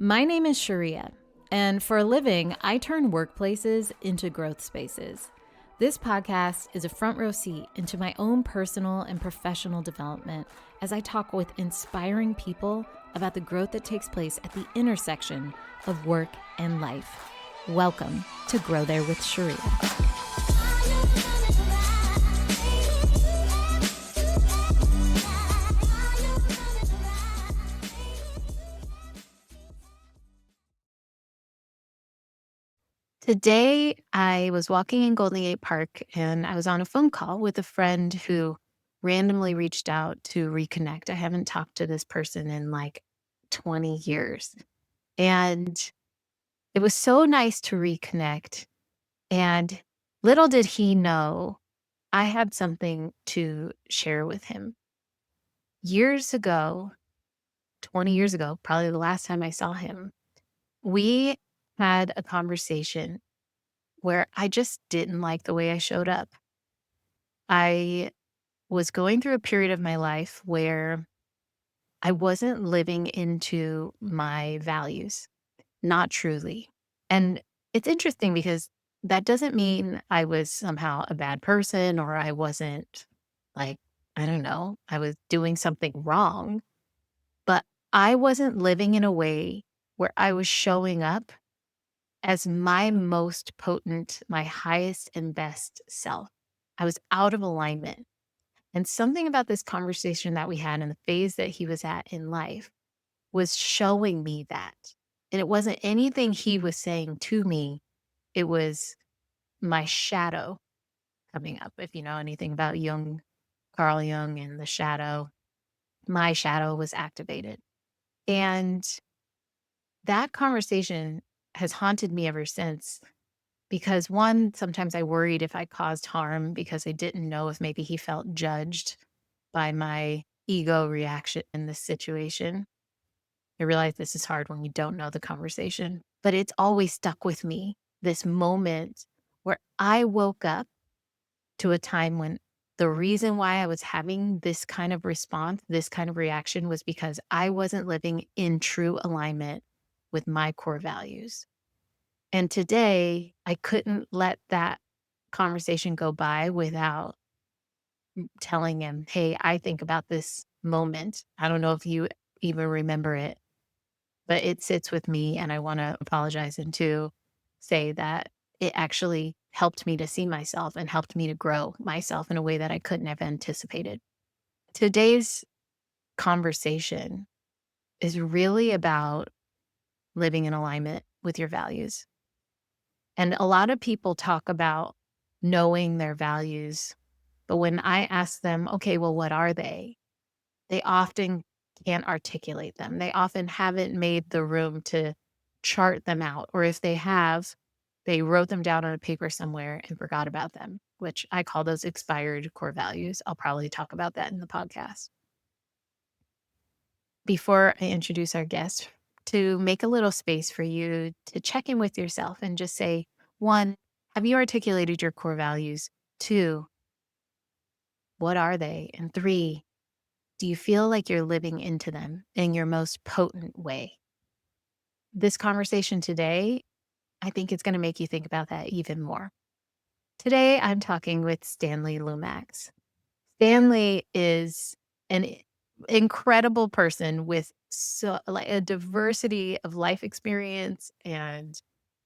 My name is Cheria, and for a living, I turn workplaces into growth spaces. This podcast is a front row seat into my own personal and professional development as I talk with inspiring people about the growth that takes place at the intersection of work and life. Welcome to Grow There with Cheria. Today, I was walking in Golden Gate Park and I was on a phone call with a friend who randomly reached out to reconnect. I haven't talked to this person in like 20 years. And it was so nice to reconnect. And little did he know, I had something to share with him. Years ago, 20 years ago, probably the last time I saw him, we had a conversation where I just didn't like the way I showed up. I was going through a period of my life where I wasn't living into my values, not truly. And it's interesting because that doesn't mean I was somehow a bad person or I wasn't like, I don't know, I was doing something wrong, but I wasn't living in a way where I was showing up as my most potent, my highest and best self. I was out of alignment. And something about this conversation that we had and the phase that he was at in life was showing me that. And it wasn't anything he was saying to me, it was my shadow coming up. If you know anything about Carl Jung and the shadow, my shadow was activated. And that conversation has haunted me ever since. Because one, sometimes I worried if I caused harm because I didn't know if maybe he felt judged by my ego reaction in this situation. I realize this is hard when you don't know the conversation, but it's always stuck with me. This moment where I woke up to a time when the reason why I was having this kind of response, this kind of reaction was because I wasn't living in true alignment with my core values. And today, I couldn't let that conversation go by without telling him, hey, I think about this moment. I don't know if you even remember it, but it sits with me. And I want to apologize and to say that it actually helped me to see myself and helped me to grow myself in a way that I couldn't have anticipated. Today's conversation is really about living in alignment with your values. And a lot of people talk about knowing their values, but when I ask them, okay, well, what are they? They often can't articulate them. They often haven't made the room to chart them out. Or if they have, they wrote them down on a paper somewhere and forgot about them, which I call those expired core values. I'll probably talk about that in the podcast. Before I introduce our guest, to make a little space for you to check in with yourself and just say, one, have you articulated your core values? Two, what are they? And three, do you feel like you're living into them in your most potent way? This conversation today, I think it's going to make you think about that even more. Today, I'm talking with Stanley Lumax. Stanley is an incredible person with like a diversity of life experience, and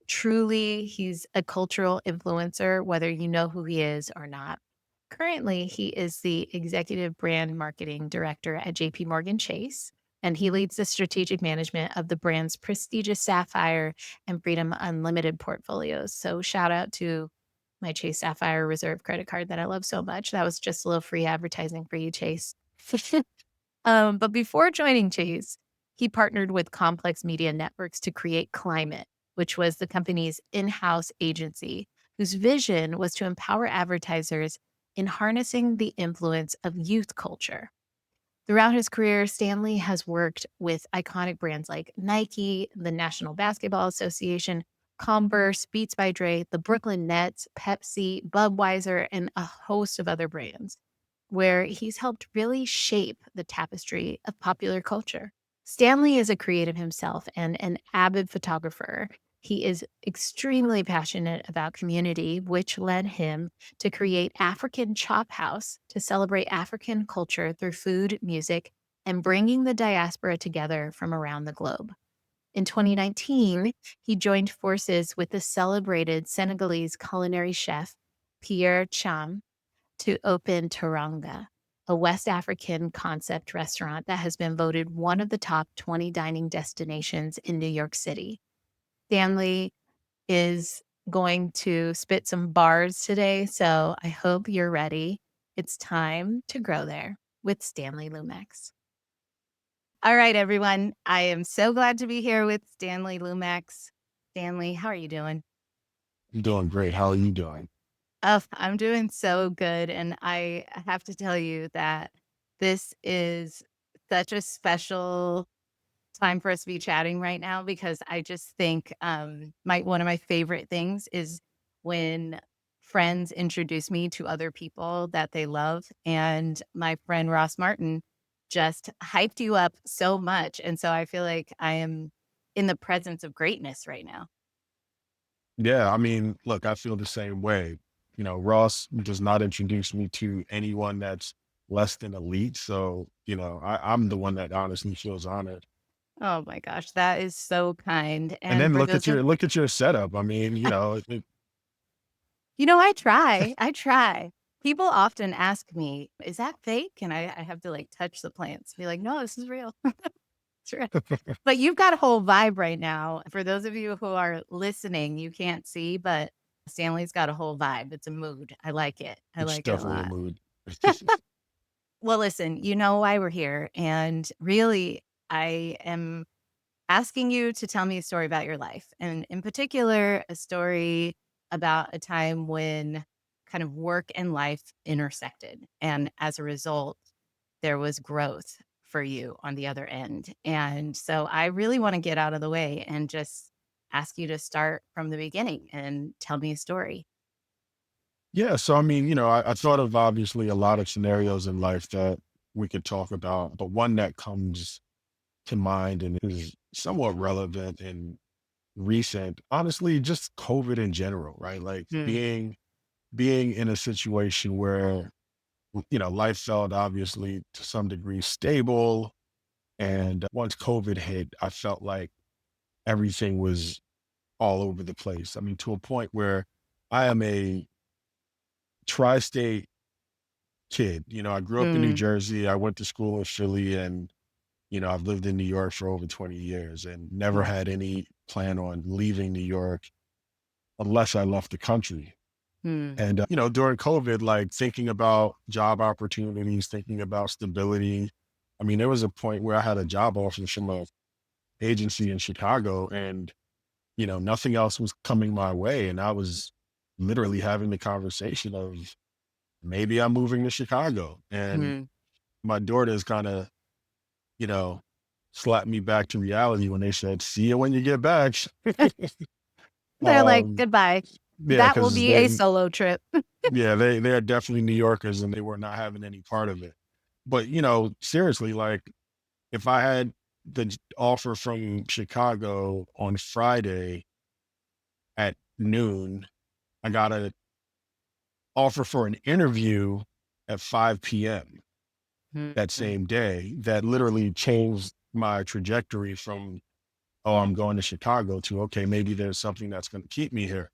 truly he's a cultural influencer, whether you know who he is or not. Currently, he is the executive brand marketing director at JP Chase, and he leads the strategic management of the brand's prestigious Sapphire and Freedom Unlimited portfolios. So shout out to my Chase Sapphire Reserve credit card that I love so much. That was just a little free advertising for you, Chase. But before joining Chase, he partnered with Complex Media Networks to create Climate, which was the company's in-house agency, whose vision was to empower advertisers in harnessing the influence of youth culture. Throughout his career, Stanley has worked with iconic brands like Nike, the National Basketball Association, Converse, Beats by Dre, the Brooklyn Nets, Pepsi, Budweiser, and a host of other brands, where he's helped really shape the tapestry of popular culture. Stanley is a creative himself and an avid photographer. He is extremely passionate about community, which led him to create African Chophouse to celebrate African culture through food, music, and bringing the diaspora together from around the globe. In 2019, he joined forces with the celebrated Senegalese culinary chef Pierre Cham to open Teranga, a West African concept restaurant that has been voted one of the top 20 dining destinations in New York City. Stanley is going to spit some bars today, so I hope you're ready. It's time to grow there with Stanley Lumax. All right, everyone. I am so glad to be here with Stanley Lumax. Stanley, how are you doing? I'm doing great. How are you doing? Oh, I'm doing so good. And I have to tell you that this is such a special time for us to be chatting right now because I just think my one of my favorite things is when friends introduce me to other people that they love. And my friend Ross Martin just hyped you up so much. And so I feel like I am in the presence of greatness right now. Yeah, I mean, look, I feel the same way. Ross does not introduce me to anyone that's less than elite. So, I'm the one that honestly feels honored. Oh my gosh, that is so kind. And And then for look at those of your look at your setup. I mean, I try. I try. People often ask me, "Is that fake?" And I have to like touch the plants, be like, "No, this is real. It's real." But you've got a whole vibe right now. For those of you who are listening, you can't see, but Stanley's got a whole vibe. It's a mood. I like it. I it's like it a definitely a lot. mood. Well, listen, you know why we're here. And really, I am asking you to tell me a story about your life, and in particular, a story about a time when kind of work and life intersected. And as a result, there was growth for you on the other end. And so I really want to get out of the way and just ask you to start from the beginning and tell me a story. Yeah. So, I mean, I thought of obviously a lot of scenarios in life that we could talk about, but one that comes to mind and is somewhat relevant and recent, honestly, just COVID in general, right? Like Mm, being in a situation where life felt obviously to some degree stable, and once COVID hit, I felt like everything was all over the place. I mean, to a point where I am a tri-state kid. I grew up in New mm, Jersey. I went to school in Philly, and I've lived in New York for over 20 years and never wow. had any plan on leaving New York unless I left the country. Mm, And, during COVID, like thinking about job opportunities, thinking about stability. I mean, there was a point where I had a job offer from a agency in Chicago, and, nothing else was coming my way. And I was literally having the conversation of maybe I'm moving to Chicago. And mm. my daughters kind of, you know, slapped me back to reality when they said, "See you when you get back." They're like, um, goodbye. yeah, That will because be a solo trip. they are definitely New Yorkers and they were not having any part of it. But seriously, like if I had the offer from Chicago on Friday at noon, I got an offer for an interview at 5 p.m. that Mm, same day that literally changed my trajectory from, oh, I'm going to Chicago to, okay, maybe there's something that's going to keep me here.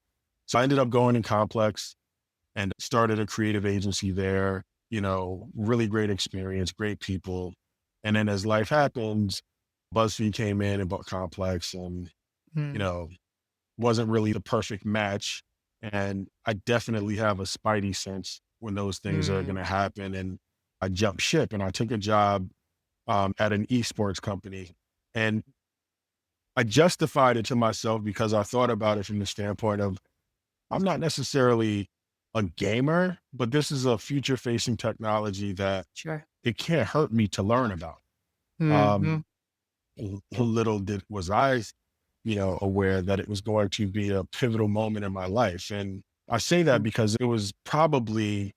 So I ended up going in Complex and started a creative agency there, really great experience, great people. And then as life happens, BuzzFeed came in and bought Complex and, you mm, know, wasn't really the perfect match. And I definitely have a spidey sense when those things are going mm, to happen. And I jumped ship and I took a job at an esports company. And I justified it to myself because I thought about it from the standpoint of I'm not necessarily a gamer, but this is a future facing technology that sure. it can't hurt me to learn about. Mhm, Um, little did was I, aware that it was going to be a pivotal moment in my life. And I say that mm, because it was probably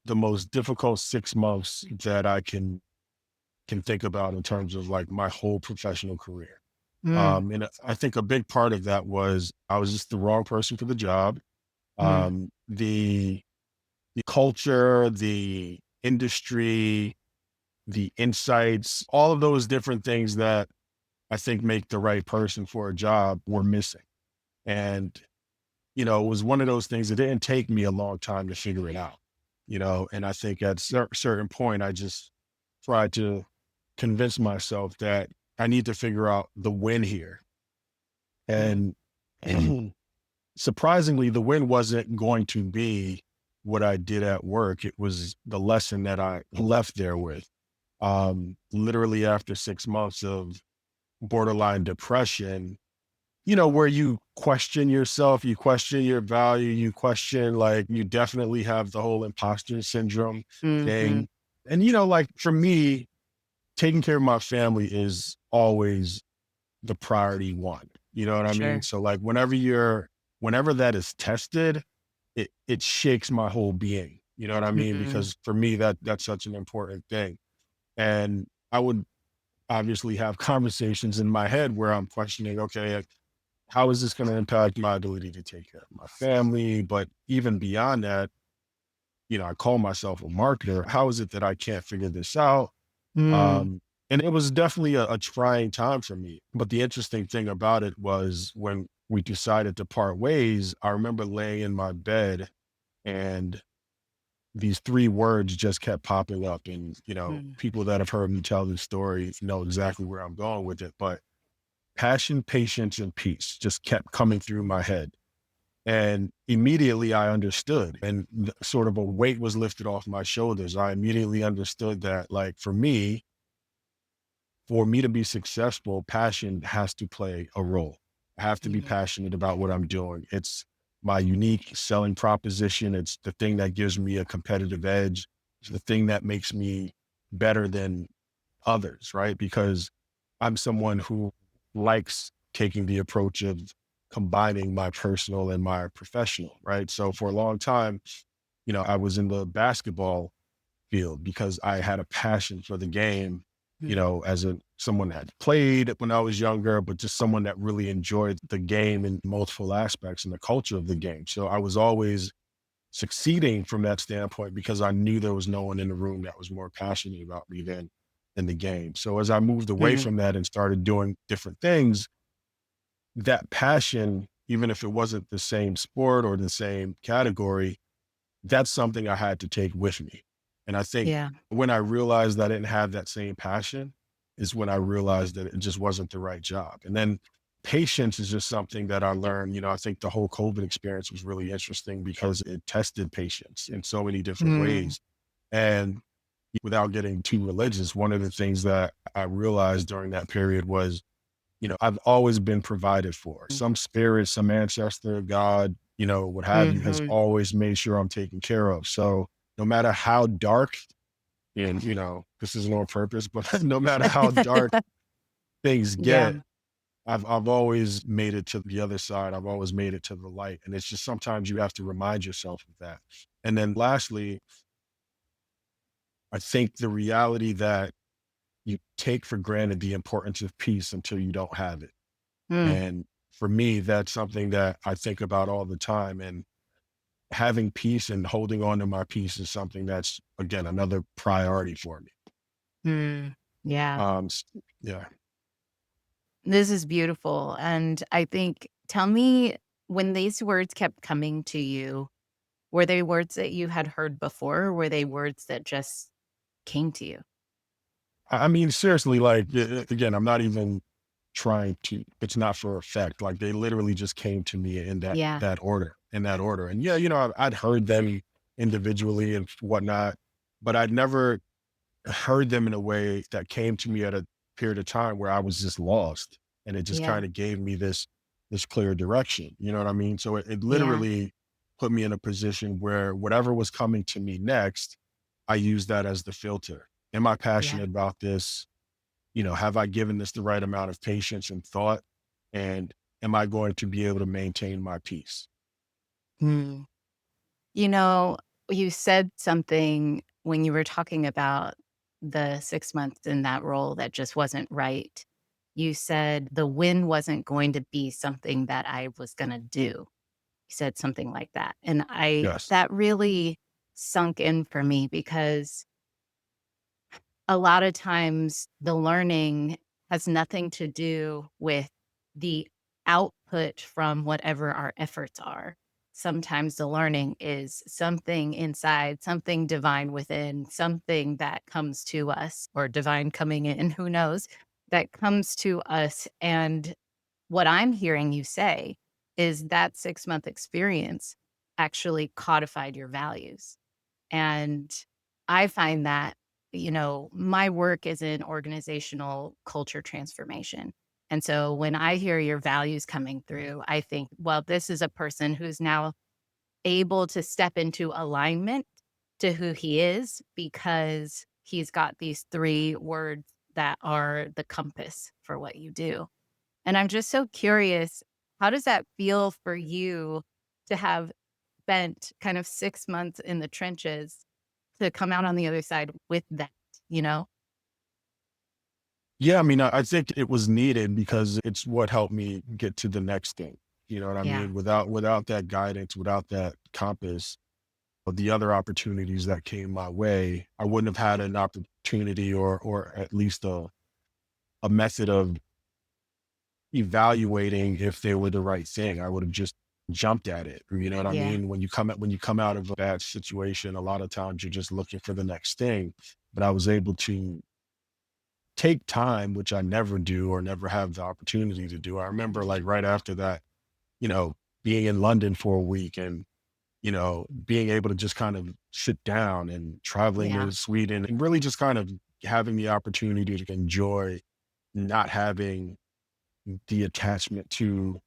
the most difficult 6 months that I can can think about in terms of like my whole professional career. Mm, And I think a big part of that was I was just the wrong person for the job. mm, The culture, the industry, the insights, all of those different things that I think make the right person for a job were missing. And, it was one of those things that didn't take me a long time to figure it out, and I think at certain point, I just tried to convince myself that I need to figure out the win here. mm, And surprisingly, the win wasn't going to be what I did at work. It was the lesson that I left there with. Literally after 6 months of borderline depression, where you question yourself, you question your value, you question, like, you definitely have the whole imposter syndrome mhm. thing. And, like for me, taking care of my family is always the priority one. You know what I mean? Sure. So like whenever that is tested, it shakes my whole being. You know what I mean? Mm, Because for me that's such an important thing. And I would obviously have conversations in my head where I'm questioning, okay, like, how is this going to impact my ability to take care of my family? But even beyond that, I call myself a marketer. How is it that I can't figure this out? mm, Um, and it was definitely a trying time for me. But the interesting thing about it was when we decided to part ways, I remember laying in my bed and these three words just kept popping up. And, mm, people that have heard me tell this story know exactly where I'm going with it. But passion, patience, and peace just kept coming through my head. And immediately I understood, and sort of a weight was lifted off my shoulders. I immediately understood that, like, for me to be successful, passion has to play a role. I have to be mhm, passionate about what I'm doing. It's my unique selling proposition. It's the thing that gives me a competitive edge. It's the thing that makes me better than others, right? Because I'm someone who likes taking the approach of combining my personal and my professional, right? So for a long time, I was in the basketball field because I had a passion for the game, mm, as someone that had played when I was younger, but just someone that really enjoyed the game in multiple aspects and the culture of the game. So I was always succeeding from that standpoint because I knew there was no one in the room that was more passionate about me than in the game. So as I moved away mm, from that and started doing different things, that passion, even if it wasn't the same sport or the same category, that's something I had to take with me. And I think yeah, when I realized I didn't have that same passion is when I realized that it just wasn't the right job. And then patience is just something that I learned. I think the whole COVID experience was really interesting because it tested patience in so many different mm, ways. And without getting too religious, one of the things that I realized during that period was, I've always been provided for. Some spirit, some ancestor, God, what have you, has mhm. always made sure I'm taken care of. So no matter how dark, and this isn't on purpose, but no matter how dark things Yeah, get, I've always made it to the other side. I've always made it to the light. And it's just sometimes you have to remind yourself of that. And then lastly, I think the reality that you take for granted the importance of peace until you don't have it. mm, And for me, that's something that I think about all the time. And having peace and holding on to my peace is something that's, again, another priority for me. mm, yeah. Um, s- yeah. This is beautiful, and I think tell me when these words kept coming to you, were they words that you had heard before, or were they words that just came to you? I mean, seriously, like, again, I'm not even trying to, it's not for effect. Like, they literally just came to me in that, Yeah, in that order. And yeah, I'd heard them individually and whatnot, but I'd never heard them in a way that came to me at a period of time where I was just lost, and it just yeah, kind of gave me this clear direction. You know what I mean? So it yeah, literally put me in a position where whatever was coming to me next, I used that as the filter. Am I yeah. passionate about this? Have I given this the right amount of patience and thought? And am I going to be able to maintain my peace? Mm. You know, you said something when you were talking about the 6 months in that role that just wasn't right, you said the win wasn't going to be something that I was gonna do. You said something like that, and I Yes. that really sunk in for me because a lot of times the learning has nothing to do with the output from whatever our efforts are. Sometimes the learning is something inside, something divine within, something that comes to us, or divine coming in, who knows, that comes to us. And what I'm hearing you say is that 6-month experience actually codified your values. And I find that, my work is in organizational culture transformation. And so when I hear your values coming through, I think, well, this is a person who's now able to step into alignment to who he is because he's got these 3 words that are the compass for what you do. And I'm just so curious, how does that feel for you to have spent kind of 6 months in the trenches to come out on the other side with that, you know? Yeah, I mean, I think it was needed because it's what helped me get to the next thing. You know what I Yeah, mean? Without that guidance, without that compass, of the other opportunities that came my way, I wouldn't have had an opportunity or at least a method of evaluating if they were the right thing. I would have just jumped at it. You know what I yeah, mean? When you come out of a bad situation, a lot of times you're just looking for the next thing. But I was able to take time, which I never do or never have the opportunity to do. I remember like right after that, you know, being in London for a week and, being able to just kind of sit down and traveling yeah, to Sweden and really just kind of having the opportunity to enjoy not having the attachment to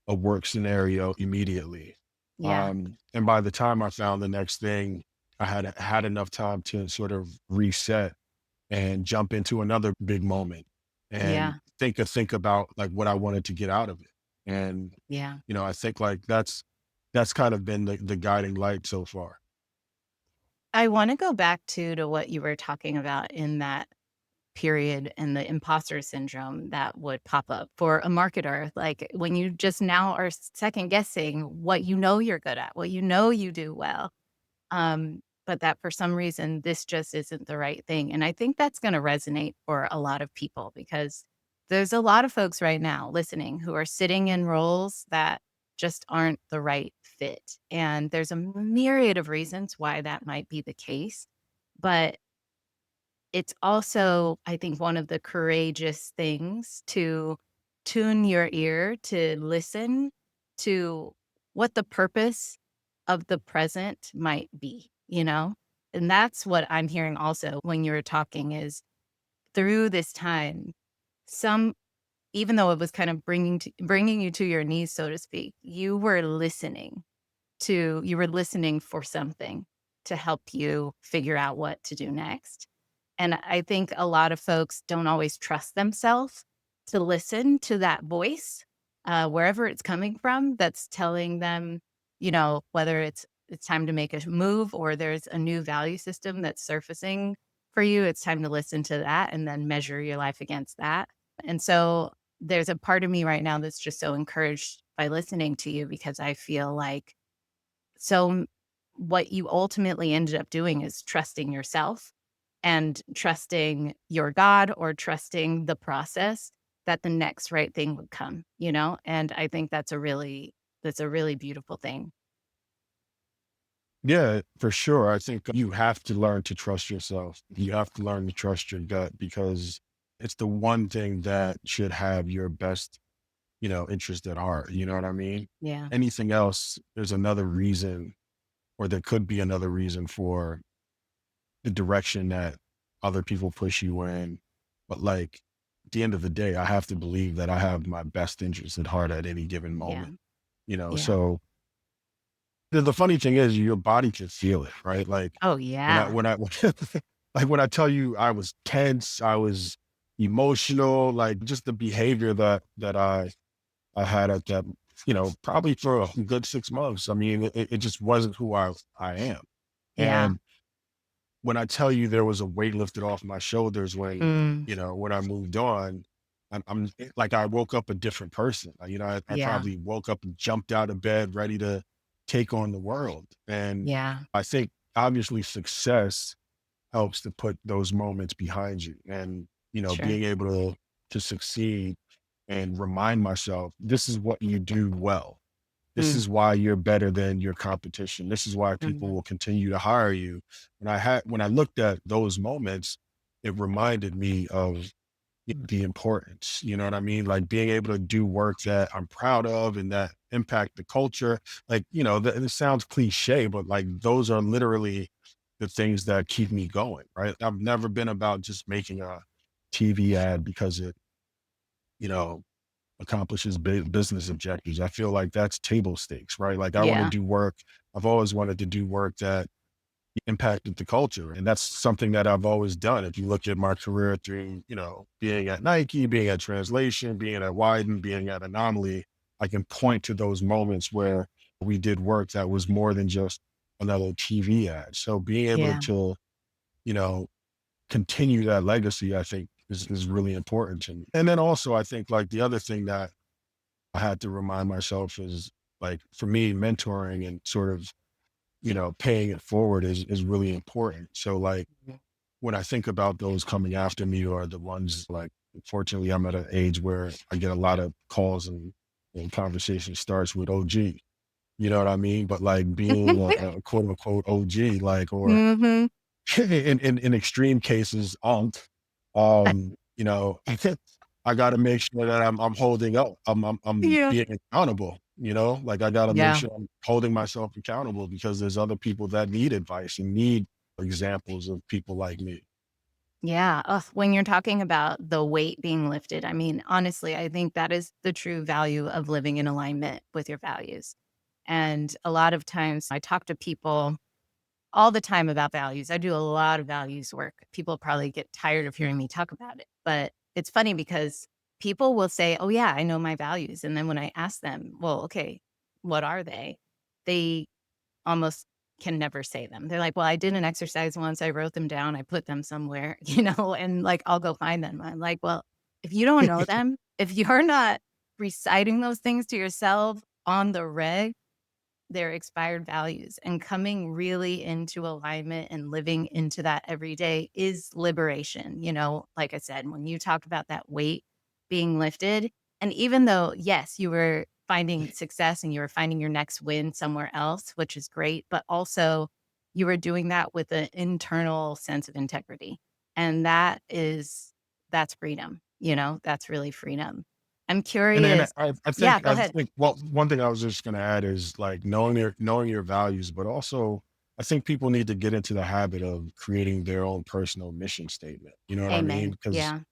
a work scenario immediately. yeah, And by the time I found the next thing, I had enough time to sort of reset and jump into another big moment and yeah, think about like what I wanted to get out of it. And, yeah. I think like that's kind of been the guiding light so far. I wanna go back to what you were talking about in that period and the imposter syndrome that would pop up for a marketer, like, when you just now are second guessing what you know you're good at, what you know you do well. But that for some reason, this just isn't the right thing. And I think that's going to resonate for a lot of people because there's a lot of folks right now listening who are sitting in roles that just aren't the right fit. And there's a myriad of reasons why that might be the case. But it's also, I think, one of the courageous things to tune your ear to listen to what the purpose of the present might be, you know? And that's what I'm hearing also when you're talking is through this time, some even though it was kind of bringing you to your knees, so to speak, you were listening for something to help you figure out what to do next. And I think a lot of folks don't always trust themselves to listen to that voice, wherever it's coming from, that's telling them, whether it's time to make a move or there's a new value system that's surfacing for you. It's time to listen to that and then measure your life against that. And so there's a part of me right now that's just so encouraged by listening to you because I feel like what you ultimately ended up doing is trusting yourself and trusting your God or trusting the process that the next right thing would come, you know? And I think that's a really beautiful thing. Yeah, for sure. I think you have to learn to trust yourself. You have to learn to trust your gut because it's the one thing that should have your best, interest at heart. You know what I mean? Yeah. Anything else, there's another reason, or there could be another reason for the direction that other people push you in. But like at the end of the day, I have to believe that I have my best interest at heart at any given Yeah. moment. Yeah. So the funny thing is your body can feel it, right? Like Oh, when I yeah. when I like when I tell you I was tense, I was emotional, like just the behavior that I had at that, probably for a good 6 months. I mean, it just wasn't who I am. Yeah. And when I tell you there was a weight lifted off my shoulders when, Mm, when I moved on, I'm like, I woke up a different person. I yeah, probably woke up and jumped out of bed ready to take on the world. And yeah, I think obviously success helps to put those moments behind you and, sure. being able to succeed and remind myself, this is what you do well. This Mm, is why you're better than your competition. This is why people mhm. will continue to hire you. When I looked at those moments, it reminded me of the importance, you know what I mean? Like being able to do work that I'm proud of and that impact the culture. Like, it sounds cliche, but like those are literally the things that keep me going, right? I've never been about just making a TV ad because it, you know, accomplishes business objectives. I feel like that's table stakes, right? Like I want to Yeah, do work. I've always wanted to do work that impacted the culture. And that's something that I've always done. If you look at my career through, being at Nike, being at Translation, being at Wyden, being at Anomaly, I can point to those moments where we did work that was more than just another TV ad. So being able yeah, to, you know, continue that legacy, I think is really important to me. And then also I think like the other thing that I had to remind myself is like for me, mentoring and sort of, paying it forward is really important. So like mhm. when I think about those coming after me or the ones like, fortunately, I'm at an age where I get a lot of calls and conversation starts with OG. You know what I mean? But like being a quote unquote OG, like, or Mhm. in extreme cases, I got to make sure that I'm holding up. I'm Yeah. being accountable. Like I got to make Yeah. sure I'm holding myself accountable because there's other people that need advice and need examples of people like me. Yeah. Ugh, when you're talking about the weight being lifted, I mean, honestly, I think that is the true value of living in alignment with your values. And a lot of times I talk to people all the time about values. I do a lot of values work. People probably get tired of hearing me talk about it, but it's funny because people will say, "Oh yeah, I know my values." And then when I ask them, "Well, okay, what are they?" They almost can never say them. They're like, "Well, I did an exercise once. I wrote them down. I put them somewhere, and like I'll go find them." I'm like, "Well, if you don't know them, if you're not reciting those things to yourself on the reg, their expired values and coming really into alignment and living into that every day is liberation. Like I said, when you talk about that weight being lifted, and even though, yes, you were finding success and you were finding your next win somewhere else, which is great, but also you were doing that with an internal sense of integrity. And that's freedom, that's really freedom. I'm And then curious. I Yeah, think go I ahead. think well, one thing I was just gonna add is like knowing your values, but also I think people need to get into the habit of creating their own personal mission statement. You know what I mean? Amen. Because Yeah.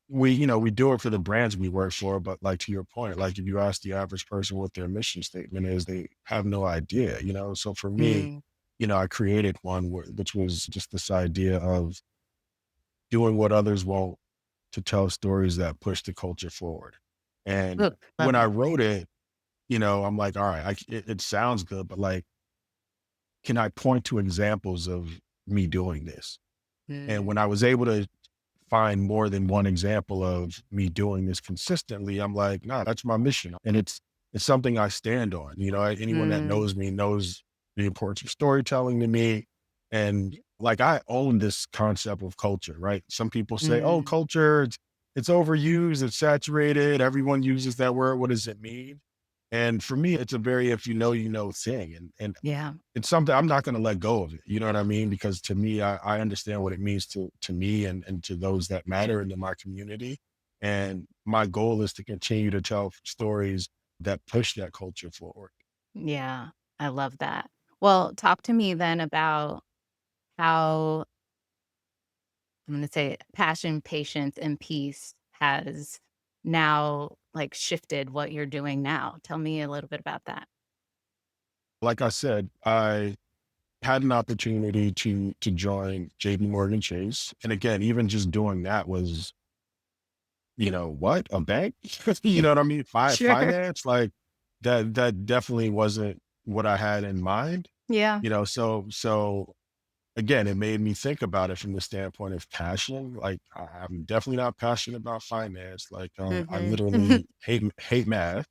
we do it for the brands we work for, but like to your point, like if you ask the average person what their mission statement is, they have no idea. So for me, Mm. I created one which was just this idea of doing what others won't to tell stories that push the culture forward. And Look, love when I that. wrote it, I'm like, all right, it sounds good, but like, can I point to examples of me doing this? And Mm. when I was able to find more than one example of me doing this consistently, I'm like, nah, that's my mission. And it's something I stand on. Anyone that Mm. knows me knows the importance of storytelling to me. And like I own this concept of culture, right? Some people say, oh, Mm. culture, it's overused, it's saturated, everyone uses that word. What does it mean? And for me, it's a very you know thing. And Yeah. it's something I'm not going to let go of it. You know what I mean? Because to me, I understand what it means to me and to those that matter into my community. And my goal is to continue to tell stories that push that culture forward. Yeah. I love that. Well, talk to me then about how I'm going to say passion, patience, and peace has now like shifted what you're doing now. Tell me a little bit about that. Like I said, I had an opportunity to join JP Morgan Chase. And again, even just doing that was, what? A bank? You know what I mean? Sure. Finance? Like that definitely wasn't what I had in mind. Yeah. So again, it made me think about it from the standpoint of passion. Like I'm definitely not passionate about finance. Like I Mhm. literally hate math.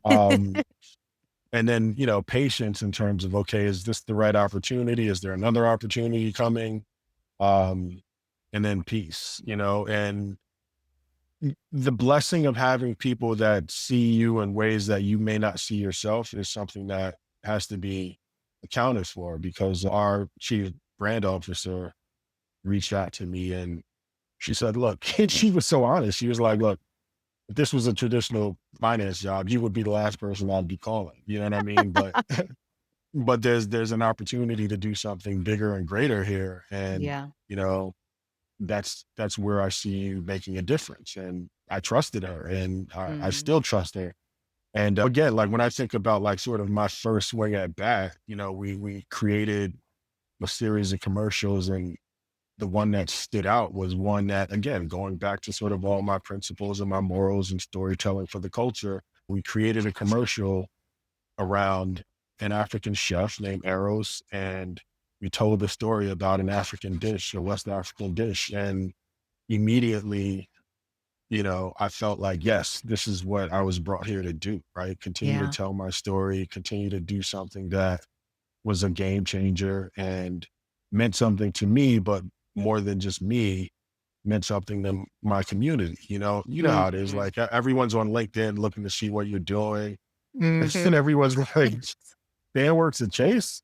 Um, and then, patience in terms of, okay, is this the right opportunity? Is there another opportunity coming? Um, and then peace, and the blessing of having people that see you in ways that you may not see yourself is something that has to be accounted for, because our chief brand officer reached out to me and she said, look, and she was so honest. She was like, look, if this was a traditional finance job, you would be the last person I'd be calling. You know what I mean? But but there's an opportunity to do something bigger and greater here. And, Yeah. you know, that's where I see you making a difference. And I trusted her and I Mm. still trust her. And again, like when I think about like sort of my first swing at bat, we created a series of commercials, and the one that stood out was one that, again, going back to sort of all my principles and my morals and storytelling for the culture, we created a commercial around an African chef named Eros, and we told the story about an African dish, a West African dish. And immediately, I felt like, yes, this is what I was brought here to do, right? Continue to Yeah. tell my story, continue to do something that was a game changer and meant something to me, but more than just me, meant something to my community. You know how it is. Mhm. Like everyone's on LinkedIn looking to see what you're doing, Mhm. and everyone's like, "Dan works at Chase."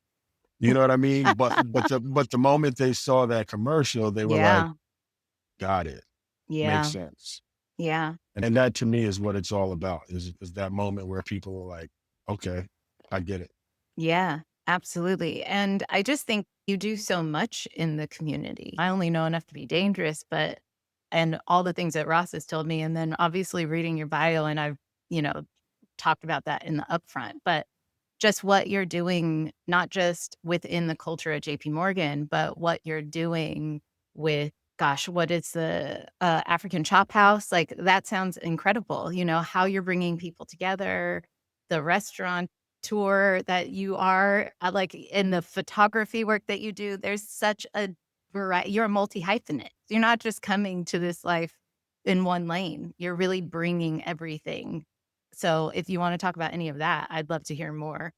You know what I mean? But the moment they saw that commercial, they were like, Yeah. "Got it, makes Yeah. sense." Yeah. And that to me is what it's all about. Is that moment where people are like, "Okay, I get it." Yeah, absolutely. And I just think you do so much in the community. I only know enough to be dangerous, but and all the things that Ross has told me, and then obviously reading your bio, and I've, you know, talked about that in the upfront, but just what you're doing, not just within the culture at JP Morgan, but what you're doing with, gosh, what is the African Chop House? Like that sounds incredible. How you're bringing people together, the restaurant tour that you are, like, in the photography work that you do, there's such a variety. You're a multi-hyphenate. You're not just coming to this life in one lane. You're really bringing everything. So if you wanna talk about any of that, I'd love to hear more.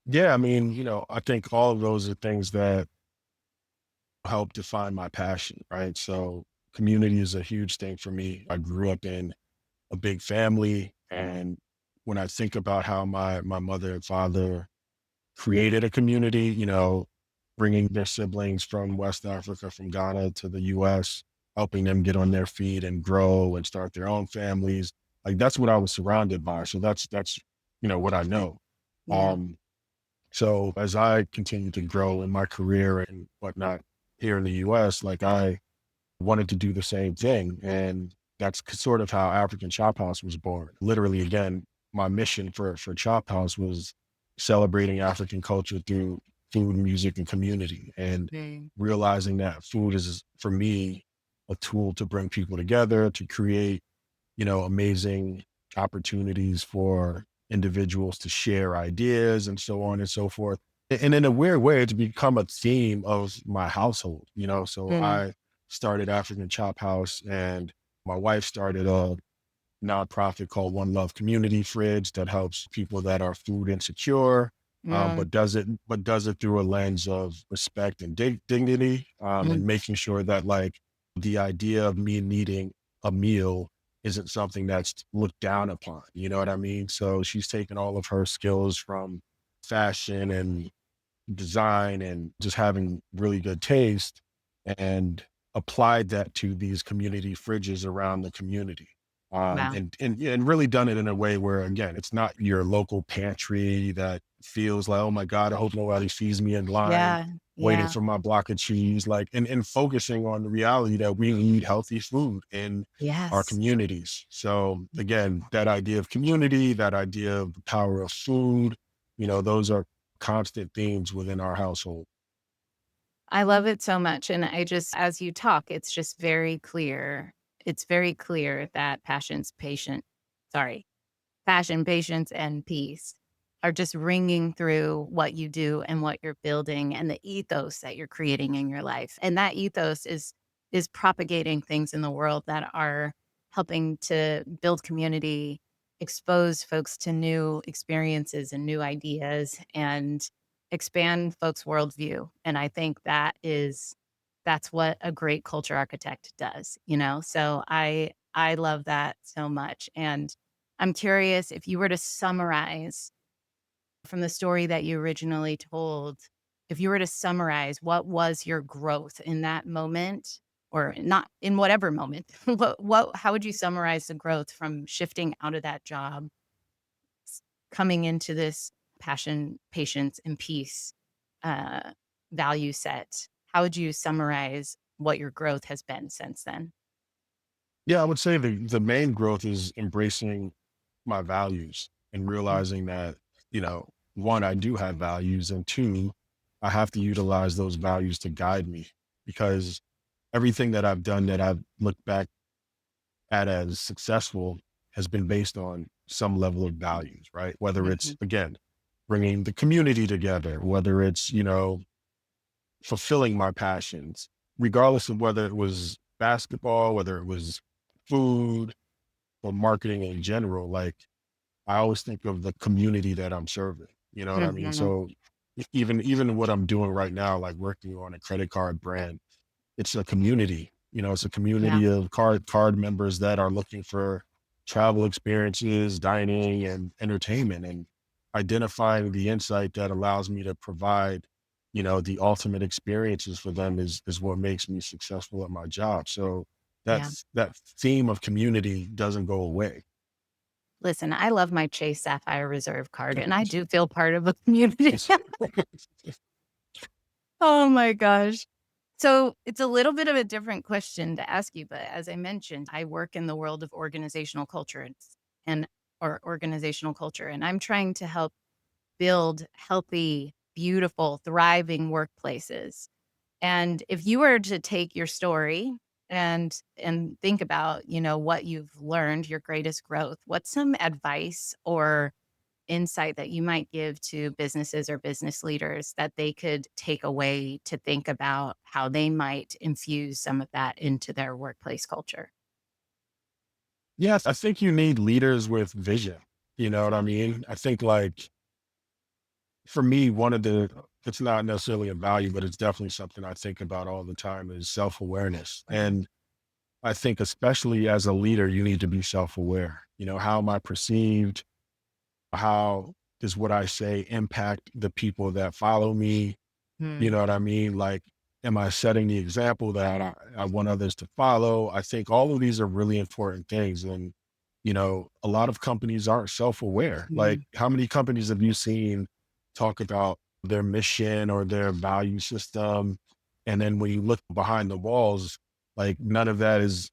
Yeah, I mean, I think all of those are things that help define my passion, right? So community is a huge thing for me. I grew up in a big family, and when I think about how my mother and father created a community, bringing their siblings from West Africa, from Ghana to the US, helping them get on their feet and grow and start their own families. Like that's what I was surrounded by. So that's what I know. Yeah. Um, so as I continue to grow in my career and whatnot here in the US, like I wanted to do the same thing. And that's sort of how African Chophouse was born. Literally, again, my mission for Chophouse was celebrating African culture through food, music, and community, and Mm. realizing that food is, for me, a tool to bring people together, to create, amazing opportunities for individuals to share ideas and so on and so forth. And in a weird way, it's become a theme of my household, so Mm. I started African Chop House, and my wife started a nonprofit called One Love Community Fridge that helps people that are food insecure, Mm. but does it through a lens of respect and dignity, and Mm. making sure that like the idea of me needing a meal isn't something that's looked down upon. You know what I mean? So she's taken all of her skills from fashion and design and just having really good taste and applied that to these community fridges around the community. Wow. And really done it in a way where, again, it's not your local pantry that feels like, oh my God, I hope nobody sees me in line Yeah. waiting Yeah. for my block of cheese. Like, and focusing on the reality that we need healthy food in our Yes. communities. So again, that idea of community, that idea of the power of food, those are constant themes within our household. I love it so much, and I just as you talk, it's just very clear. It's very clear that passion, patience, and peace are just ringing through what you do and what you're building and the ethos that you're creating in your life. And that ethos is propagating things in the world that are helping to build community, expose folks to new experiences and new ideas, and expand folks' worldview. And I think that's what a great culture architect does, you know? So I love that so much. And I'm curious if you were to summarize from the story that you originally told, if you were to summarize what was your growth in that moment or not in whatever moment, how would you summarize the growth from shifting out of that job, s- coming into this passion, patience, and peace uh, value set? How would you summarize what your growth has been since then? Yeah, I would say the main growth is embracing my values and Mm, realizing that, one, I do have values, and two, I have to utilize those values to guide me because everything that I've done that I've looked back at as successful has been based on some level of values, right? Whether it's, mhm. again, bringing the community together, whether it's, fulfilling my passions, regardless of whether it was basketball, whether it was food or marketing in general. Like, I always think of the community that I'm serving. You know what I mean? Mhm. So even what I'm doing right now, like working on a credit card brand, it's a community. It's a Yeah, community of card members that are looking for travel experiences, dining, and entertainment, and identifying the insight that allows me to provide, the ultimate experiences for them is what makes me successful at my job. So yeah. that theme of community doesn't go away. Listen, I love my Chase Sapphire Reserve card, and I do feel part of a community. Oh my gosh. So it's a little bit of a different question to ask you, but as I mentioned, I work in the world of organizational culture and or organizational culture, and I'm trying to help build healthy, beautiful, thriving workplaces. And if you were to take your story and think about, what you've learned, your greatest growth, what's some advice or insight that you might give to businesses or business leaders that they could take away to think about how they might infuse some of that into their workplace culture? Yes, I think you need leaders with vision. You know what I mean? I think, like, for me, it's not necessarily a value, but it's definitely something I think about all the time is self-awareness. And I think especially as a leader, you need to be self-aware. How am I perceived? How does what I say impact the people that follow me? You Mm, know what I mean? Like, am I setting the example that I want others to follow? I think all of these are really important things. And, a lot of companies aren't self aware. Like, mm, how many companies have you seen talk about their mission or their value system? And then when you look behind the walls, like, none of that is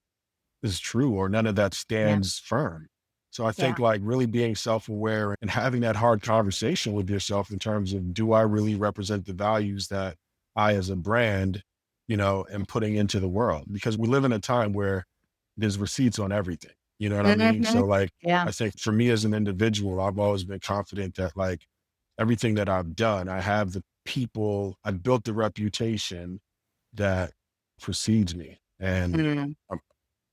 true or none of that yeah, stands firm. So I yeah, think, like, really being self-aware and having that hard conversation with yourself in terms of, do I really represent the values that I as a brand, am putting into the world? Because we live in a time where there's receipts on everything. You know what I mean? mhm, So, like, yeah, I think for me as an individual, I've always been confident that, like, everything that I've done, I've built the reputation that precedes me. And mm,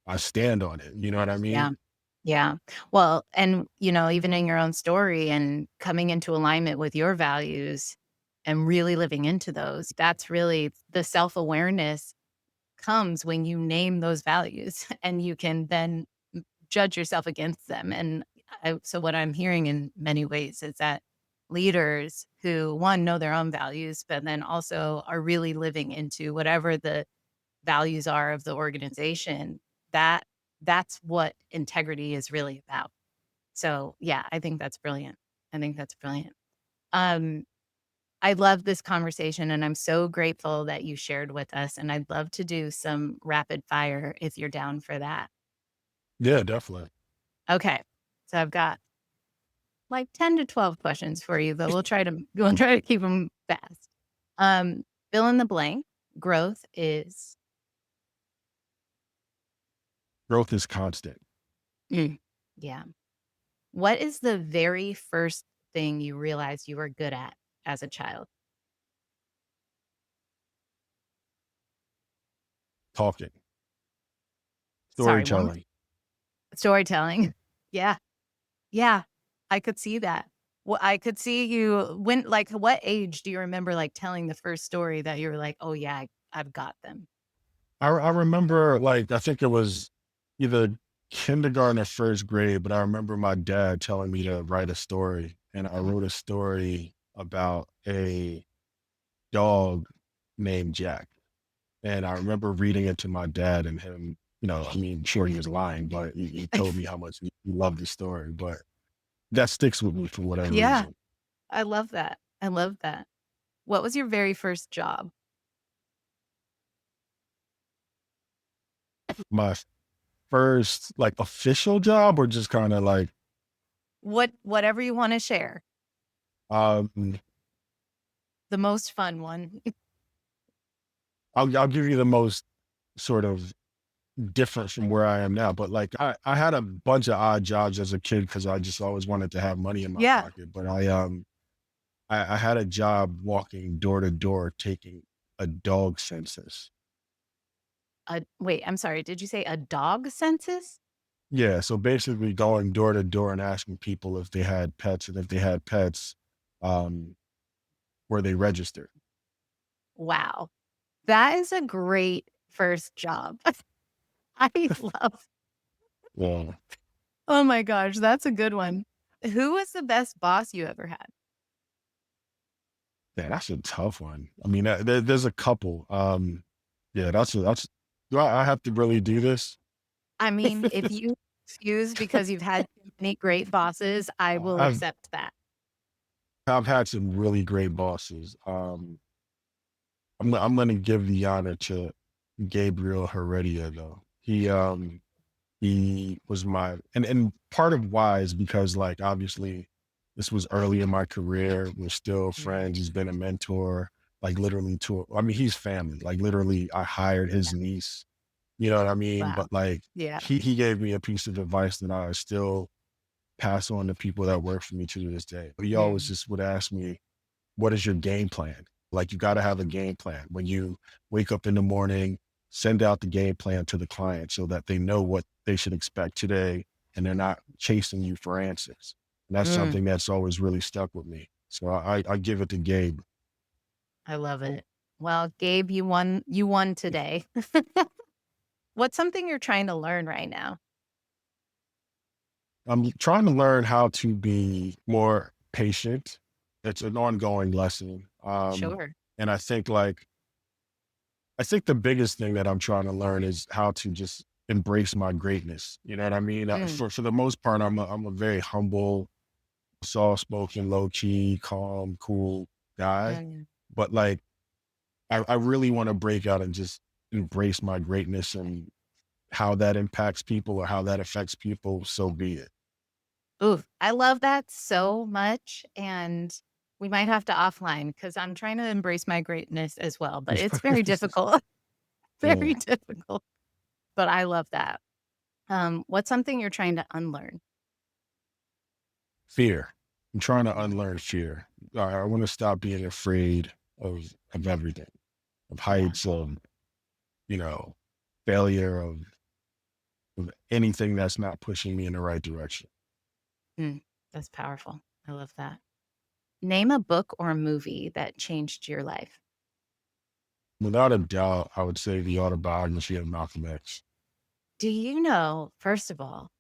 I stand on it, you know what I yeah. mean? Yeah. Well, and, even in your own story and coming into alignment with your values and really living into those, that's really the self awareness comes when you name those values and you can then judge yourself against them. And so, what I'm hearing in many ways is that leaders who, one, know their own values, but then also are really living into whatever the values are of the organization, that that's what integrity is really about. So, yeah, I think that's brilliant. I think that's brilliant. Um, I love this conversation and I'm so grateful that you shared with us. And I'd love to do some rapid fire if you're down for that. Yeah, definitely. Okay. So I've got like 10 to 12 questions for you, but we'll try to keep them fast. Um, fill in the blank. Growth is Growth is constant. Mm, yeah. What is the very first thing you realized you were good at as a child? Talking, Sorry, one more. storytelling. Storytelling. Yeah. Yeah. I could see that. Well, I could see you when like, what age do you remember, like, telling the first story that you were like, "Oh, yeah, I've got them?" I remember, like, I think it was either kindergarten or first grade, but I remember my dad telling me to write a story, and I wrote a story about a dog named Jack. And I remember reading it to my dad and him, I mean, sure he was lying, but he told me how much he loved the story. But that sticks with me for whatever Yeah. reason. I love that. I love that. What was your very first job? My first like official job, or just kind of like, Whatever you wanna share. um, The most fun one. I'll give you the most sort of different from where I am now. But like I had a bunch of odd jobs as a kid because I just always wanted to have money in my Yeah. pocket. But I had a job walking door to door taking a dog census. Wait, I'm sorry, did you say a dog census? Yeah, so basically going door to door and asking people if they had pets, and if they had pets, um, were they registered? Wow. That is a great first job. I love Yeah. Oh my gosh, that's a good one. Who was the best boss you ever had? Yeah, that's a tough one. I mean, there's a couple. Yeah, that's do I have to really do this? I mean, if you refuse because you've had too many great bosses, I will I've accept that. I've had some really great bosses. I'm gonna give the honor to Gabriel Heredia though. He was my and part of why is because, like, obviously, this was early in my career. We're still Mhm. friends. He's been a mentor, like, literally to I mean, he's family. Like, literally, I hired his niece, you know what I mean? Wow. But, like, Yeah. he gave me a piece of advice that I still pass on to people that work for me to this day. He always Mm. just would ask me, what is your game plan? Like, you got to have a game plan. When you wake up in the morning, send out the game plan to the client so that they know what they should expect today and they're not chasing you for answers. And that's Mm, something that's always really stuck with me. So I give it to Gabe. I love it. Well, Gabe, you won today. What's something you're trying to learn right now? I'm trying to learn how to be more patient. It's an ongoing lesson. Sure. And I think the biggest thing that I'm trying to learn is how to just embrace my greatness. You know what I mean? Mm, For the most part, I'm a very humble, soft spoken, low key, calm, cool guy. mm, But like, I really want to break out and just embrace my greatness, and how that impacts people or how that affects people. So be it. oof, I love that so much, and we might have to offline because 'cause I'm trying to embrace my greatness as well, but it's very difficult, very Yeah. difficult, but I love that. What's something you're trying to unlearn? Fear. I'm trying to Mm, unlearn fear. I want to stop being afraid of everything, of yeah, heights, of, you know, failure, of anything that's not pushing me in the right direction. mm, that's powerful. I love that. Name a book or a movie that changed your life. Without a doubt, I would say the autobiography of Malcolm X. Do you know, first of all,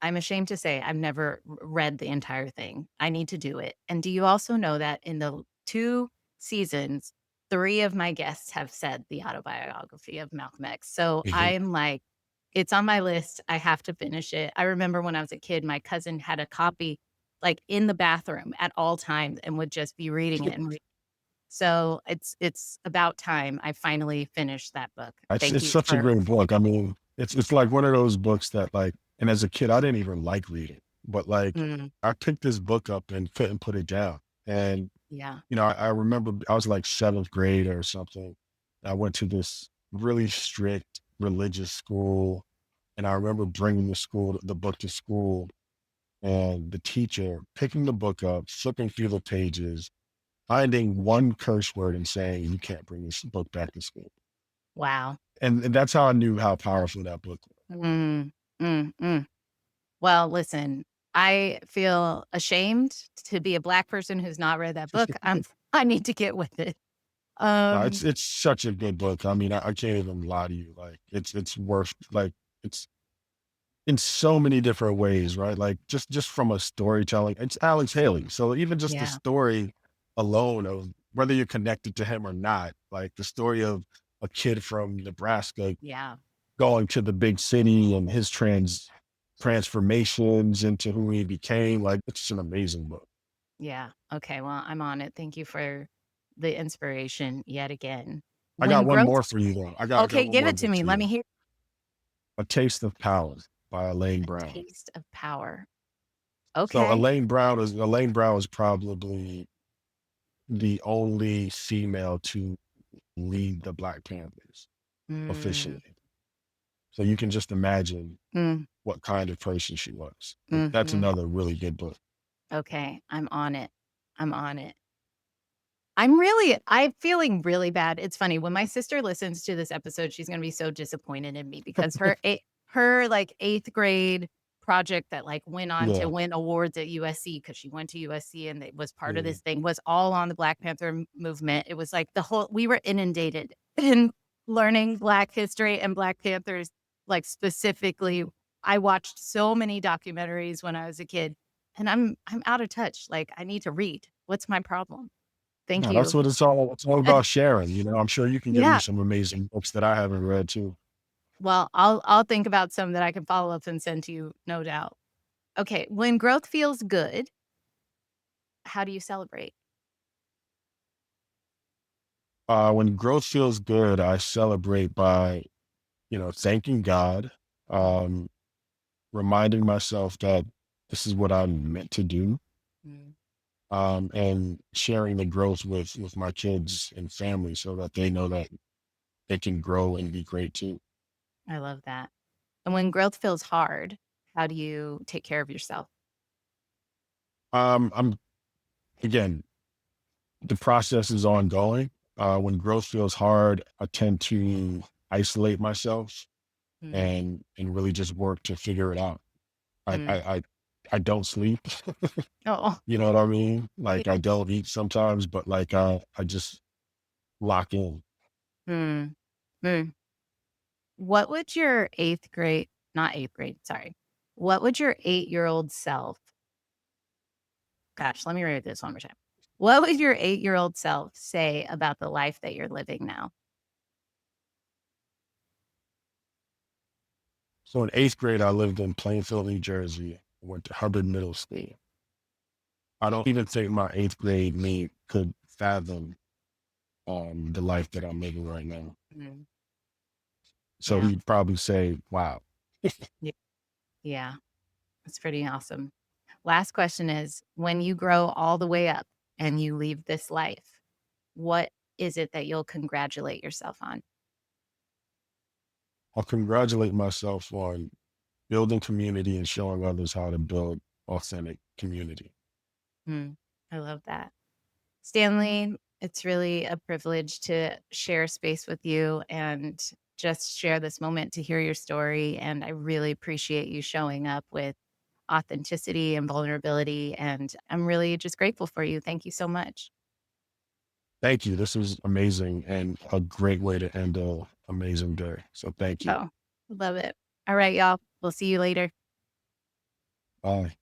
I'm ashamed to say I've never read the entire thing. I need to do it. And do you also know that in the 2 seasons, 3 of my guests have said the autobiography of Malcolm X. So Mhm. I'm like, it's on my list. I have to finish it. I remember when I was a kid, my cousin had a copy like in the bathroom at all times and would just be reading it and so it's about time I finally finished that book. Thank It's you such a for great book. I mean, it's like one of those books that, like, and as a kid, I didn't even like reading, but like, mm, I picked this book up and couldn't put it down. And yeah. I remember I was like seventh grade or something. I went to this really strict religious school, and I remember bringing the book to school, and the teacher picking the book up, flipping through the pages, finding one curse word and saying, "You can't bring this book back to school." Wow. And that's how I knew how powerful that book was. Mm, mm. Well, listen, I feel ashamed to be a Black person who's not read that book. I need to get with it. No, Um, it's such a good book. I mean, I can't even lie to you. Like it's worth like it's in so many different ways, right? Like just from a storytelling, it's Alex Haley. So even just the yeah, story alone of whether you're connected to him or not, like the story of a kid from Nebraska yeah, going to the big city and his transformations into who he became, like it's an amazing book. yeah. Okay, well, I'm on it. Thank you for the inspiration yet again. I got When one growth more for you though. I got Okay, one give more it to book me. for Let you. me hear. A Taste of Power by Elaine A Brown. Taste of Power. So Okay. Elaine Brown is probably the only female to lead the Black Panthers Mm, officially. So you can just imagine mm, what kind of person she was. Like that's mhm. another really good book. Okay, I'm on it. I'm on it. I'm feeling really bad. It's funny, when my sister listens to this episode, she's gonna be so disappointed in me because her, like, 8th grade project that, like, went on to Yeah. win awards at USC because she went to USC and it was part of Yeah. this thing, was all on the Black Panther movement. It was like the whole we were inundated in learning Black history and Black Panthers, like, specifically. I watched so many documentaries when I was a kid, and I'm out of touch. Like, I need to read. What's my problem? Thank No, that's you. what it's all about sharing. I'm sure you can give me Yeah. some amazing books that I haven't read too. Well, I'll think about some that I can follow up and send to you, no doubt. Okay, when growth feels good, how do you celebrate? When growth feels good, I celebrate by, thanking God, Mhm, um, reminding myself that this is what I'm meant to do, mm. and sharing the growth with my kids and family so that they know that they can grow and be great too. I love that. And when growth feels hard, how do you take care of yourself? I'm again, the process is ongoing. When growth feels hard, I tend to isolate myself Mm, and really just work to figure it out. I I mm. I, I don't sleep. Oh, You know what I mean? yeah. Like I don't eat sometimes, but like I just lock in. Mm, mm. What would your 8th grade not 8th grade, sorry. What would your 8-year-old self gosh, let me read this one more time. What would your 8-year-old self say about the life that you're living now? So in eighth grade, I lived in Plainfield, New Jersey. Went to Hubbard Middle School. I don't even think my eighth grade me could fathom the life that I'm living right now. Mm, So yeah. he'd probably say, "Wow." Ye yeah, that's pretty awesome. Last question is, when you grow all the way up and you leave this life, what is it that you'll congratulate yourself on? I'll congratulate myself on building community and showing others how to build authentic community. Mm, I love that. Stanley, it's really a privilege to share space with you and just share this moment to hear your story, and I really appreciate you showing up with authenticity and vulnerability, and I'm really just grateful for you. Thank you so much. Thank you. This was amazing and a great way to end a amazing day. So thank you. Oh, love it. All right, y'all. We'll see you later. Bye.